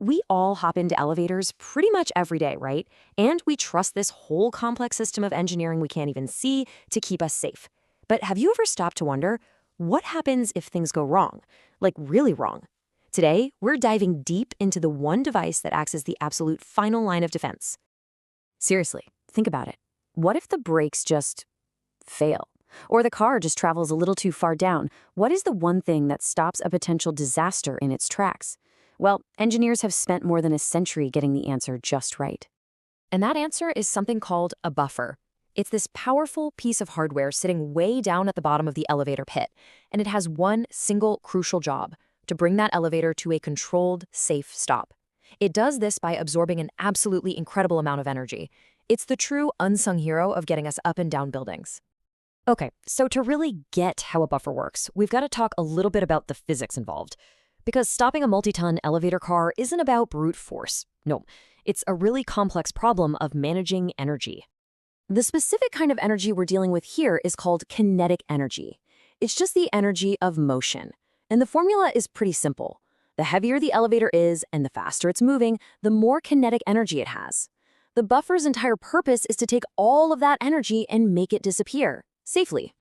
We all hop into elevators pretty much every day, right? And we trust this whole complex system of engineering we can't even see to keep us safe. But have you ever stopped to wonder, what happens if things go wrong? Like really wrong? Today, we're diving deep into the one device that acts as the absolute final line of defense. Seriously, think about it. What if the brakes just fail? Or the car just travels a little too far down? What is the one thing that stops a potential disaster in its tracks? Well, engineers have spent more than a century getting the answer just right. And that answer is something called a buffer. It's this powerful piece of hardware sitting way down at the bottom of the elevator pit, and it has one single crucial job: to bring that elevator to a controlled, safe stop. It does this by absorbing an absolutely incredible amount of energy. It's the true unsung hero of getting us up and down buildings. Okay, so to really get how a buffer works, we've got to talk a little bit about the physics involved. Because stopping a multi-ton elevator car isn't about brute force. No, it's a really complex problem of managing energy. The specific kind of energy we're dealing with here is called kinetic energy. It's just the energy of motion. And the formula is pretty simple. The heavier the elevator is and the faster it's moving, the more kinetic energy it has. The buffer's entire purpose is to take all of that energy and make it disappear safely.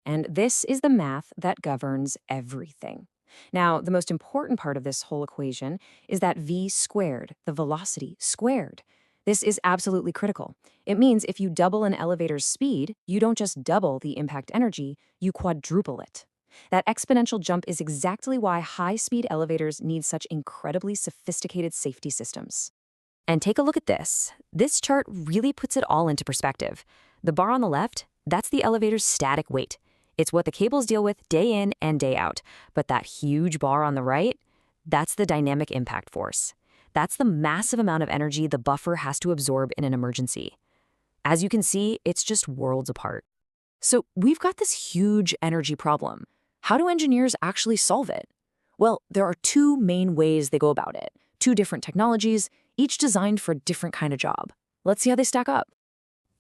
And this is the math that governs everything. Now, the most important part of this whole equation is that v squared, the velocity squared. This is absolutely critical. It means if you double an elevator's speed, you don't just double the impact energy, you quadruple it. That exponential jump is exactly why high-speed elevators need such incredibly sophisticated safety systems. And take a look at this. This chart really puts it all into perspective. The bar on the left, that's the elevator's static weight. It's what the cables deal with day in and day out. But that huge bar on the right, that's the dynamic impact force. That's the massive amount of energy the buffer has to absorb in an emergency. As you can see, it's just worlds apart. So we've got this huge energy problem. How do engineers actually solve it? Well, there are two main ways they go about it. Two different technologies, each designed for a different kind of job. Let's see how they stack up.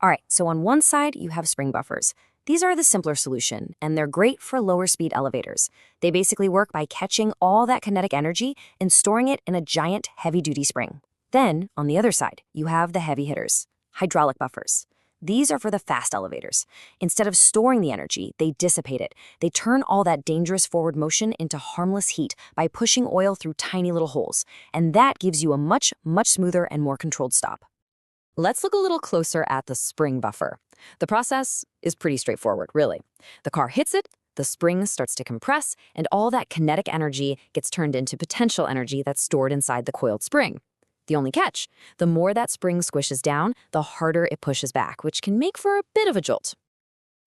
All right, so on one side, you have spring buffers. These are the simpler solution, and they're great for lower speed elevators. They basically work by catching all that kinetic energy and storing it in a giant heavy-duty spring. Then, on the other side, you have the heavy hitters, hydraulic buffers. These are for the fast elevators. Instead of storing the energy, they dissipate it. They turn all that dangerous forward motion into harmless heat by pushing oil through tiny little holes, and that gives you a much smoother and more controlled stop. Let's look a little closer at the spring buffer. The process is pretty straightforward, really. The car hits it, the spring starts to compress, and all that kinetic energy gets turned into potential energy that's stored inside the coiled spring. The only catch, the more that spring squishes down, the harder it pushes back, which can make for a bit of a jolt.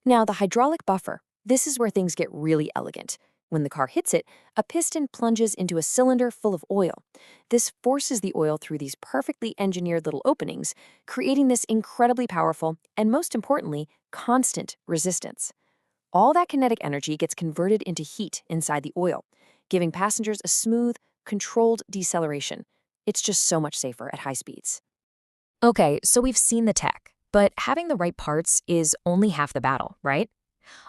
Now, the hydraulic buffer, this is where things get really elegant. When the car hits it, a piston plunges into a cylinder full of oil. This forces the oil through these perfectly engineered little openings, creating this incredibly powerful and, most importantly, constant resistance. All that kinetic energy gets converted into heat inside the oil, giving passengers a smooth, controlled deceleration. It's just so much safer at high speeds. Okay, so we've seen the tech, but having the right parts is only half the battle, right?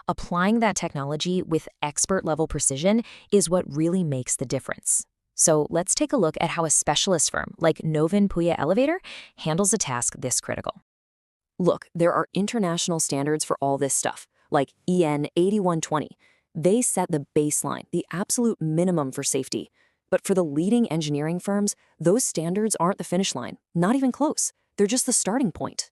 Applying that technology with expert-level precision is what really makes the difference. So let's take a look at how a specialist firm like Novin Puya Elevator handles a task this critical. Look, there are international standards for all this stuff, like EN 8120. They set the baseline, the absolute minimum for safety. But for the leading engineering firms, those standards aren't the finish line, not even close. They're just the starting point.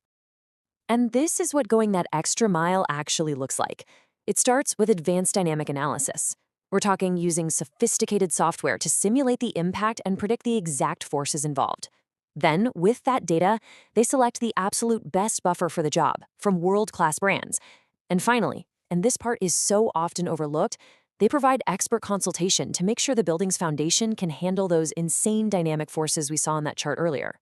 And this is what going that extra mile actually looks like. It starts with advanced dynamic analysis. We're talking using sophisticated software to simulate the impact and predict the exact forces involved. Then, with that data, they select the absolute best buffer for the job from world-class brands. And finally, and this part is so often overlooked, they provide expert consultation to make sure the building's foundation can handle those insane dynamic forces we saw in that chart earlier.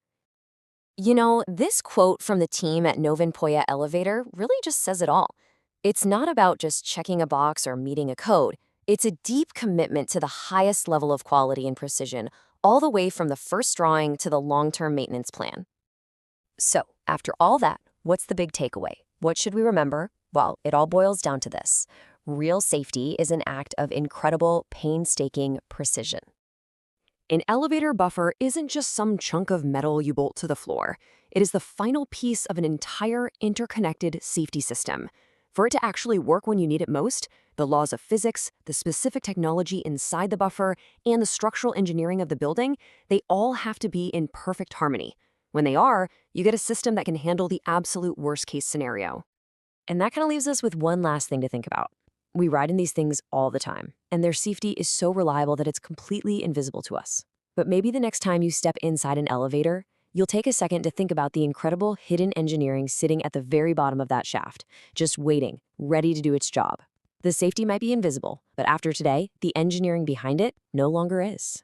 This quote from the team at Novin Puya Elevator really just says it all. It's not about just checking a box or meeting a code. It's a deep commitment to the highest level of quality and precision, all the way from the first drawing to the long-term maintenance plan. So, after all that, what's the big takeaway? What should we remember? Well, it all boils down to this. Real safety is an act of incredible, painstaking precision. An elevator buffer isn't just some chunk of metal you bolt to the floor. It is the final piece of an entire interconnected safety system. For it to actually work when you need it most, the laws of physics, the specific technology inside the buffer, and the structural engineering of the building, they all have to be in perfect harmony. When they are, you get a system that can handle the absolute worst-case scenario. And that kind of leaves us with one last thing to think about. We ride in these things all the time, and their safety is so reliable that it's completely invisible to us. But maybe the next time you step inside an elevator, you'll take a second to think about the incredible hidden engineering sitting at the very bottom of that shaft, just waiting, ready to do its job. The safety might be invisible, but after today, the engineering behind it no longer is.